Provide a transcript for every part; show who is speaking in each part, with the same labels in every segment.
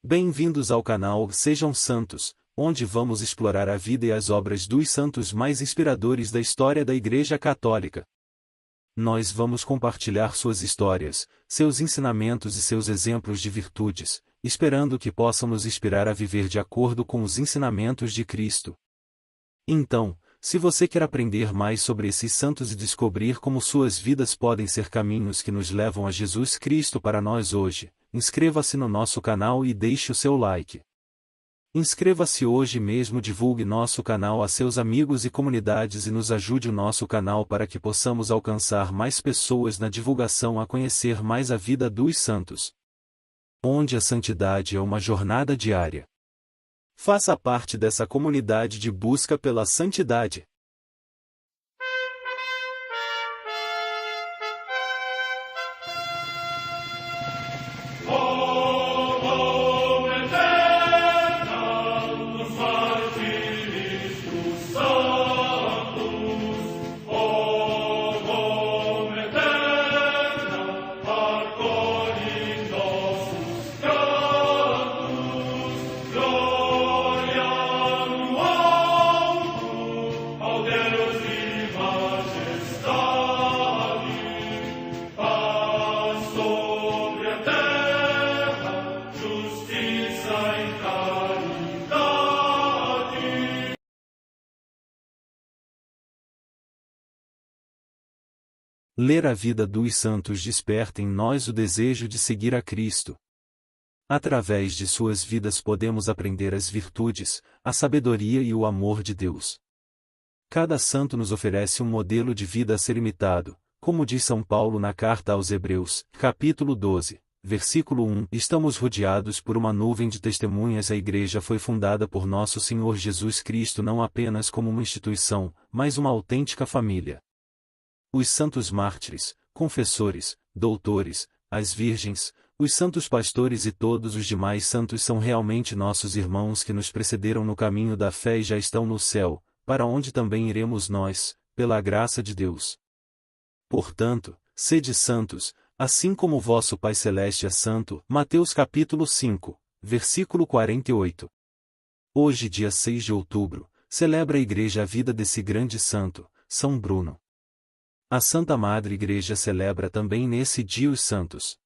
Speaker 1: Bem-vindos ao canal Sejam Santos, onde vamos explorar a vida e as obras dos santos mais inspiradores da história da Igreja Católica. Nós vamos compartilhar suas histórias, seus ensinamentos e seus exemplos de virtudes, esperando que possam nos inspirar a viver de acordo com os ensinamentos de Cristo. Então, se você quer aprender mais sobre esses santos e descobrir como suas vidas podem ser caminhos que nos levam a Jesus Cristo para nós hoje, inscreva-se no nosso canal e deixe o seu like. Inscreva-se hoje mesmo, divulgue nosso canal a seus amigos e comunidades e nos ajude o nosso canal para que possamos alcançar mais pessoas na divulgação a conhecer mais a vida dos santos. Onde a santidade é uma jornada diária. Faça parte dessa comunidade de busca pela santidade. Ler a vida dos santos desperta em nós o desejo de seguir a Cristo. Através de suas vidas podemos aprender as virtudes, a sabedoria e o amor de Deus. Cada santo nos oferece um modelo de vida a ser imitado, como diz São Paulo na carta aos Hebreus, capítulo 12, versículo 1. Estamos rodeados por uma nuvem de testemunhas. A Igreja foi fundada por nosso Senhor Jesus Cristo não apenas como uma instituição, mas uma autêntica família. Os santos mártires, confessores, doutores, as virgens, os santos pastores e todos os demais santos são realmente nossos irmãos que nos precederam no caminho da fé e já estão no céu, para onde também iremos nós, pela graça de Deus. Portanto, sede santos, assim como o vosso Pai Celeste é santo. Mateus capítulo 5, versículo 48. Hoje, dia 6 de outubro, celebra a Igreja a vida desse grande santo, São Bruno. A Santa Madre Igreja celebra também nesse dia os santos.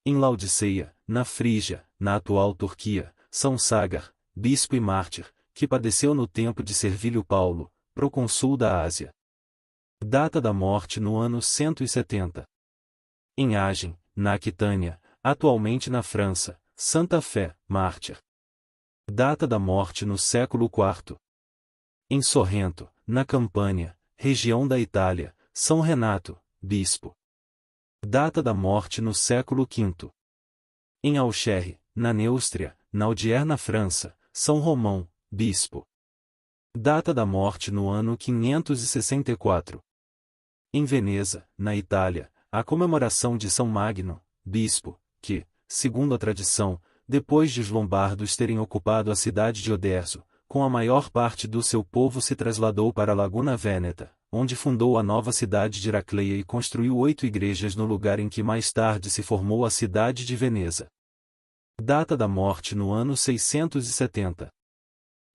Speaker 1: Em Laodiceia, na Frígia, na atual Turquia, São Ságar, bispo e mártir, que padeceu no tempo de Servilho Paulo, procônsul da Ásia. Data da morte no ano 170. Em Agen, na Aquitânia, atualmente na França, Santa Fé, mártir. Data da morte no século IV. Em Sorrento, na Campânia, região da Itália, São Renato, bispo. Data da morte no século V. Em Auxerre, na Neustria, na Odierna, França, São Romão, bispo. Data da morte no ano 564. Em Veneza, na Itália, a comemoração de São Magno, bispo, que, segundo a tradição, depois de os lombardos terem ocupado a cidade de Oderzo, com a maior parte do seu povo se trasladou para a Laguna Veneta, onde fundou a nova cidade de Heracleia e construiu 8 igrejas no lugar em que mais tarde se formou a cidade de Veneza. Data da morte no ano 670.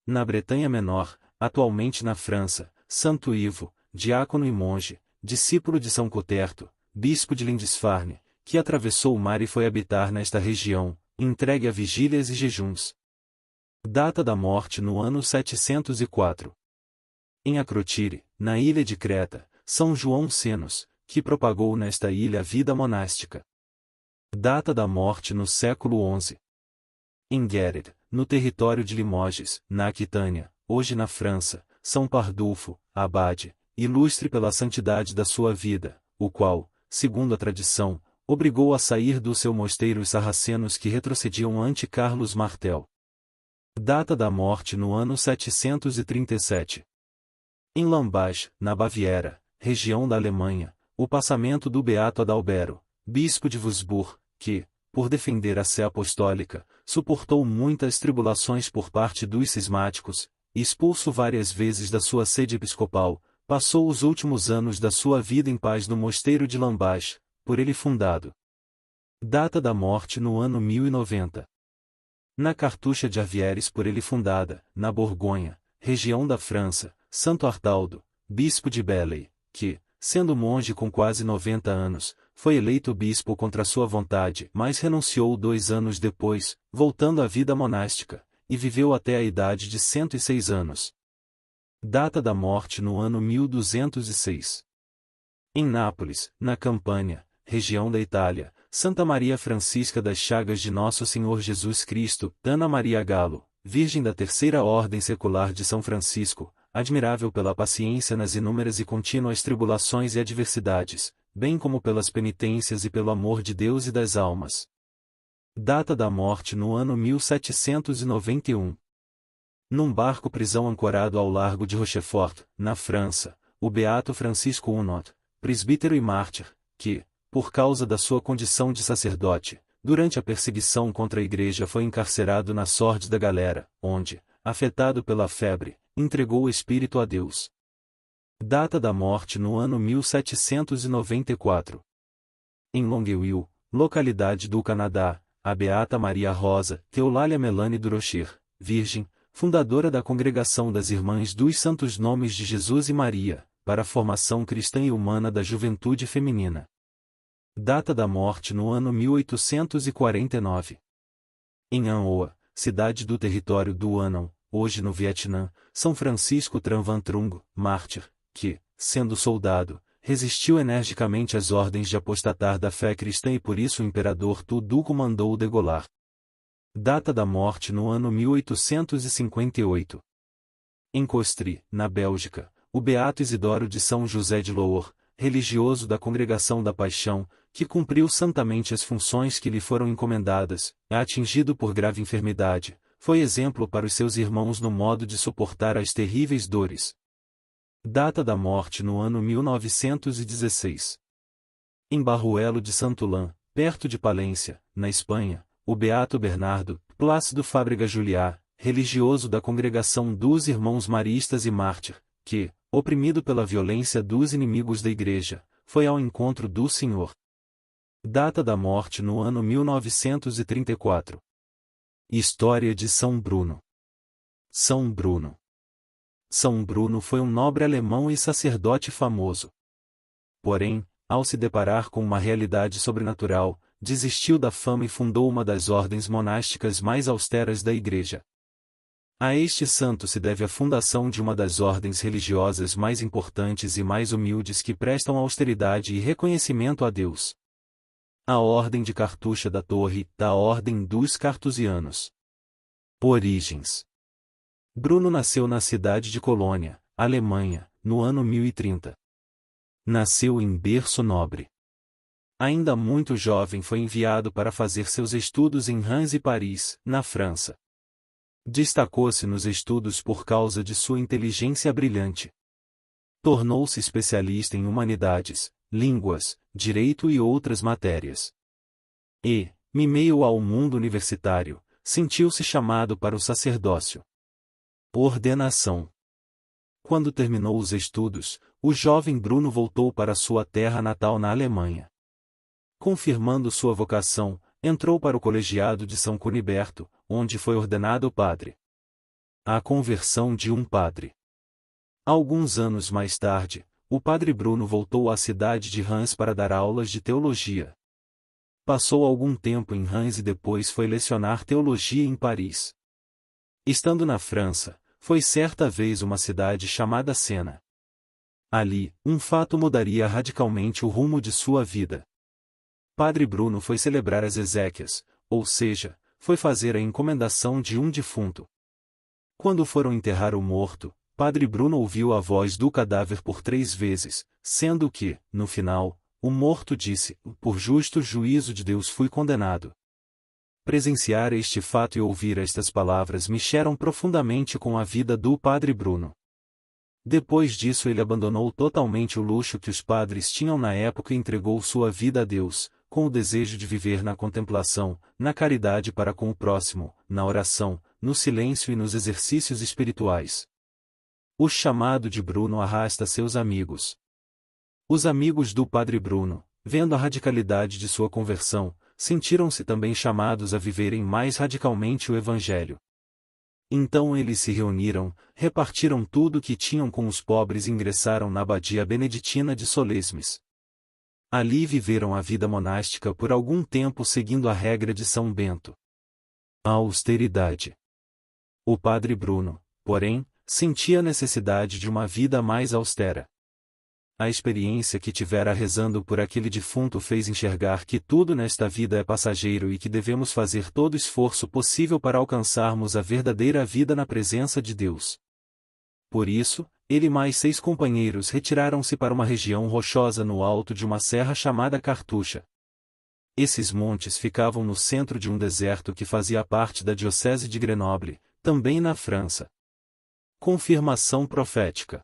Speaker 1: Na Bretanha Menor, atualmente na França, Santo Ivo, diácono e monge, discípulo de São Coterto, bispo de Lindisfarne, que atravessou o mar e foi habitar nesta região, entregue a vigílias e jejuns. Data da morte no ano 704. Em Acrotire, na ilha de Creta, São João Cenos, que propagou nesta ilha a vida monástica. Data da morte no século XI. Em Guéret, no território de Limoges, na Aquitânia, hoje na França, São Pardulfo, abade, ilustre pela santidade da sua vida, o qual, segundo a tradição, obrigou a sair do seu mosteiro os sarracenos que retrocediam ante Carlos Martel. Data da morte no ano 737. Em Lambach, na Baviera, região da Alemanha, o passamento do beato Adalbero, bispo de Würzburg, que, por defender a sé apostólica, suportou muitas tribulações por parte dos cismáticos, e expulso várias vezes da sua sede episcopal, passou os últimos anos da sua vida em paz no mosteiro de Lambach, por ele fundado. Data da morte no ano 1090. Na Cartucha de Arvieres por ele fundada, na Borgonha, região da França, Santo Artaldo, bispo de Belley, que, sendo monge com quase 90 anos, foi eleito bispo contra sua vontade, mas renunciou 2 anos depois, voltando à vida monástica, e viveu até a idade de 106 anos. Data da morte no ano 1206. Em Nápoles, na Campânia, região da Itália, Santa Maria Francisca das Chagas de Nosso Senhor Jesus Cristo, Ana Maria Galo, Virgem da Terceira Ordem Secular de São Francisco, admirável pela paciência nas inúmeras e contínuas tribulações e adversidades, bem como pelas penitências e pelo amor de Deus e das almas. Data da morte no ano 1791. Num barco-prisão ancorado ao largo de Rochefort, na França, o beato Francisco Hunot, presbítero e mártir, que, por causa da sua condição de sacerdote, durante a perseguição contra a igreja foi encarcerado na sórdida galera, onde, afetado pela febre, entregou o espírito a Deus. Data da morte no ano 1794. Em Longueuil, localidade do Canadá, a beata Maria Rosa Eulalia Melanie Durocher, virgem, fundadora da Congregação das Irmãs dos Santos Nomes de Jesus e Maria, para a formação cristã e humana da juventude feminina. Data da morte no ano 1849. Em An Hoa, cidade do território do Anão, hoje no Vietnã, São Francisco Tran Van Trung, mártir, que, sendo soldado, resistiu energicamente às ordens de apostatar da fé cristã e por isso o imperador Tu Duc o mandou degolar. Data da morte no ano 1858. Em Costri, na Bélgica, o beato Isidoro de São José de Loor, religioso da Congregação da Paixão, que cumpriu santamente as funções que lhe foram encomendadas, atingido por grave enfermidade, foi exemplo para os seus irmãos no modo de suportar as terríveis dores. Data da morte no ano 1916. Em Barruelo de Santolã, perto de Palência, na Espanha, o beato Bernardo Plácido Fábrega Juliá, religioso da Congregação dos Irmãos Maristas e mártir, que, oprimido pela violência dos inimigos da Igreja, foi ao encontro do Senhor. Data da morte no ano 1934. História de São Bruno. São Bruno. São Bruno foi um nobre alemão e sacerdote famoso. Porém, ao se deparar com uma realidade sobrenatural, desistiu da fama e fundou uma das ordens monásticas mais austeras da Igreja. A este santo se deve a fundação de uma das ordens religiosas mais importantes e mais humildes que prestam austeridade e reconhecimento a Deus. A Ordem de Cartucha da Torre, da Ordem dos Cartusianos. Origens. Bruno nasceu na cidade de Colônia, Alemanha, no ano 1030. Nasceu em berço nobre. Ainda muito jovem foi enviado para fazer seus estudos em Reims e Paris, na França. Destacou-se nos estudos por causa de sua inteligência brilhante. Tornou-se especialista em humanidades, línguas, direito e outras matérias. E, em meio ao mundo universitário, sentiu-se chamado para o sacerdócio. Ordenação. Quando terminou os estudos, o jovem Bruno voltou para sua terra natal na Alemanha. Confirmando sua vocação, entrou para o colegiado de São Cuniberto, onde foi ordenado padre. A conversão de um padre. Alguns anos mais tarde, o padre Bruno voltou à cidade de Reims para dar aulas de teologia. Passou algum tempo em Reims e depois foi lecionar teologia em Paris. Estando na França, foi certa vez uma cidade chamada Sena. Ali, um fato mudaria radicalmente o rumo de sua vida. Padre Bruno foi celebrar as exéquias, ou seja, foi fazer a encomendação de um defunto. Quando foram enterrar o morto, Padre Bruno ouviu a voz do cadáver por 3 vezes, sendo que, no final, o morto disse: "Por justo juízo de Deus fui condenado." Presenciar este fato e ouvir estas palavras mexeram profundamente com a vida do Padre Bruno. Depois disso ele abandonou totalmente o luxo que os padres tinham na época e entregou sua vida a Deus, com o desejo de viver na contemplação, na caridade para com o próximo, na oração, no silêncio e nos exercícios espirituais. O chamado de Bruno arrasta seus amigos. Os amigos do Padre Bruno, vendo a radicalidade de sua conversão, sentiram-se também chamados a viverem mais radicalmente o Evangelho. Então eles se reuniram, repartiram tudo o que tinham com os pobres e ingressaram na abadia beneditina de Solesmes. Ali viveram a vida monástica por algum tempo seguindo a regra de São Bento. A austeridade. O padre Bruno, porém, sentia a necessidade de uma vida mais austera. A experiência que tivera rezando por aquele defunto fez enxergar que tudo nesta vida é passageiro e que devemos fazer todo o esforço possível para alcançarmos a verdadeira vida na presença de Deus. Por isso, ele e mais 6 companheiros retiraram-se para uma região rochosa no alto de uma serra chamada Cartucha. Esses montes ficavam no centro de um deserto que fazia parte da diocese de Grenoble, também na França. Confirmação profética.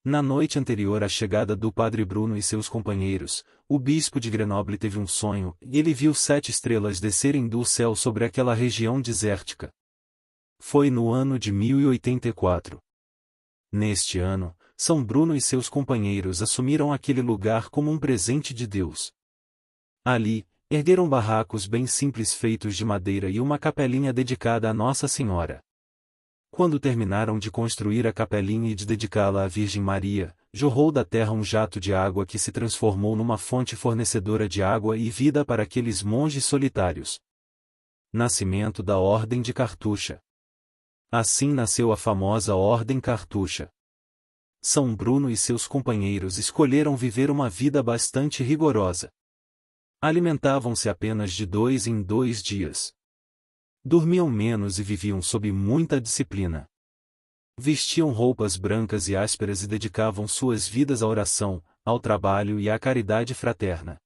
Speaker 1: Na noite anterior à chegada do padre Bruno e seus companheiros, o bispo de Grenoble teve um sonho, e ele viu 7 estrelas descerem do céu sobre aquela região desértica. Foi no ano de 1084. Neste ano, São Bruno e seus companheiros assumiram aquele lugar como um presente de Deus. Ali, ergueram barracos bem simples feitos de madeira e uma capelinha dedicada a Nossa Senhora. Quando terminaram de construir a capelinha e de dedicá-la à Virgem Maria, jorrou da terra um jato de água que se transformou numa fonte fornecedora de água e vida para aqueles monges solitários. Nascimento da Ordem de Cartucha. Assim nasceu a famosa Ordem Cartucha. São Bruno e seus companheiros escolheram viver uma vida bastante rigorosa. Alimentavam-se apenas de 2 em 2 dias. Dormiam menos e viviam sob muita disciplina. Vestiam roupas brancas e ásperas e dedicavam suas vidas à oração, ao trabalho e à caridade fraterna.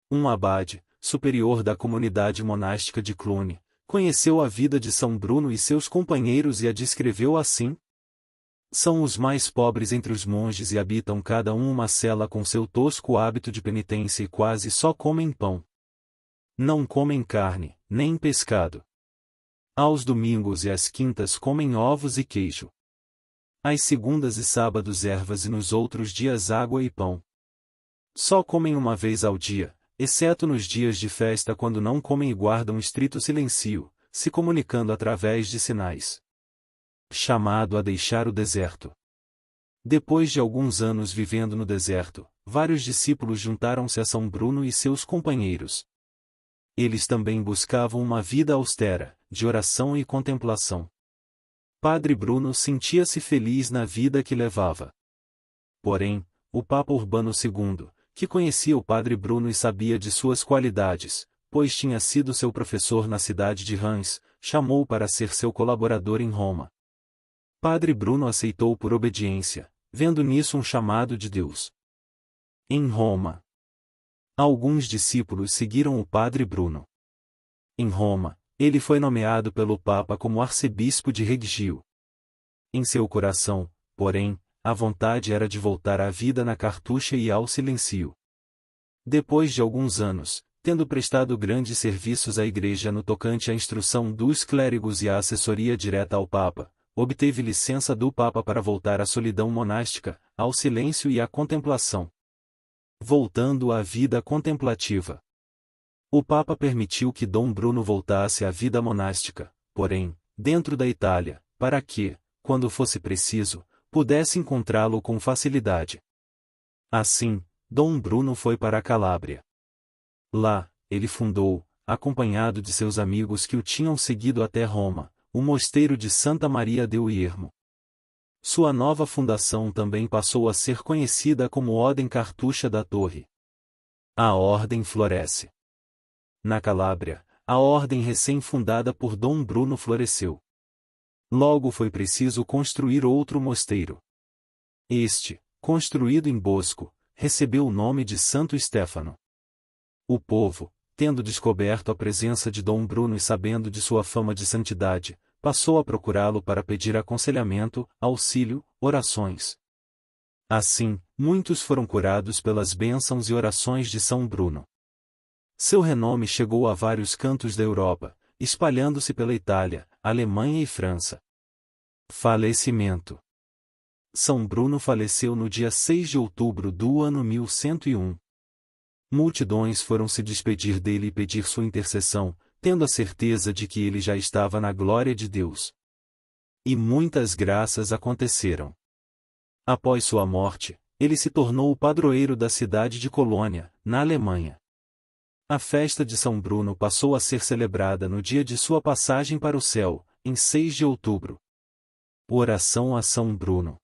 Speaker 1: Um abade, superior da comunidade monástica de Cluny, conheceu a vida de São Bruno e seus companheiros e a descreveu assim: são os mais pobres entre os monges e habitam cada um uma cela com seu tosco hábito de penitência e quase só comem pão. Não comem carne, nem pescado. Aos domingos e às quintas comem ovos e queijo. Às segundas e sábados ervas e nos outros dias água e pão. Só comem uma vez ao dia, exceto nos dias de festa quando não comem e guardam estrito silêncio, se comunicando através de sinais. Chamado a deixar o deserto. Depois de alguns anos vivendo no deserto, vários discípulos juntaram-se a São Bruno e seus companheiros. Eles também buscavam uma vida austera, de oração e contemplação. Padre Bruno sentia-se feliz na vida que levava. Porém, o Papa Urbano II, que conhecia o Padre Bruno e sabia de suas qualidades, pois tinha sido seu professor na cidade de Reims, chamou-o para ser seu colaborador em Roma. Padre Bruno aceitou por obediência, vendo nisso um chamado de Deus. Em Roma, alguns discípulos seguiram o Padre Bruno. Em Roma, ele foi nomeado pelo Papa como arcebispo de Reggio. Em seu coração, porém, a vontade era de voltar à vida na Cartucha e ao silêncio. Depois de alguns anos, tendo prestado grandes serviços à Igreja no tocante à instrução dos clérigos e à assessoria direta ao Papa, obteve licença do Papa para voltar à solidão monástica, ao silêncio e à contemplação. Voltando à vida contemplativa. O Papa permitiu que Dom Bruno voltasse à vida monástica, porém, dentro da Itália, para que, quando fosse preciso, pudesse encontrá-lo com facilidade. Assim, Dom Bruno foi para a Calábria. Lá, ele fundou, acompanhado de seus amigos que o tinham seguido até Roma, o mosteiro de Santa Maria del Ermo. Sua nova fundação também passou a ser conhecida como Ordem Cartucha da Torre. A ordem floresce. Na Calábria, a ordem recém-fundada por Dom Bruno floresceu. Logo foi preciso construir outro mosteiro. Este, construído em Bosco, recebeu o nome de Santo Estéfano. O povo, tendo descoberto a presença de Dom Bruno e sabendo de sua fama de santidade, passou a procurá-lo para pedir aconselhamento, auxílio, orações. Assim, muitos foram curados pelas bênçãos e orações de São Bruno. Seu renome chegou a vários cantos da Europa, espalhando-se pela Itália, Alemanha e França. Falecimento. São Bruno faleceu no dia 6 de outubro do ano 1101. Multidões foram se despedir dele e pedir sua intercessão, tendo a certeza de que ele já estava na glória de Deus. E muitas graças aconteceram. Após sua morte, ele se tornou o padroeiro da cidade de Colônia, na Alemanha. A festa de São Bruno passou a ser celebrada no dia de sua passagem para o céu, em 6 de outubro. Oração a São Bruno.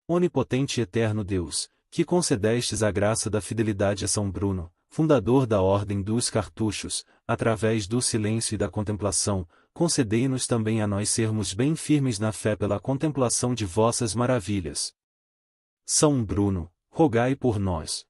Speaker 1: Onipotente e eterno Deus, que concedestes a graça da fidelidade a São Bruno, fundador da Ordem dos Cartuchos, através do silêncio e da contemplação, concedei-nos também a nós sermos bem firmes na fé pela contemplação de vossas maravilhas. São Bruno, rogai por nós.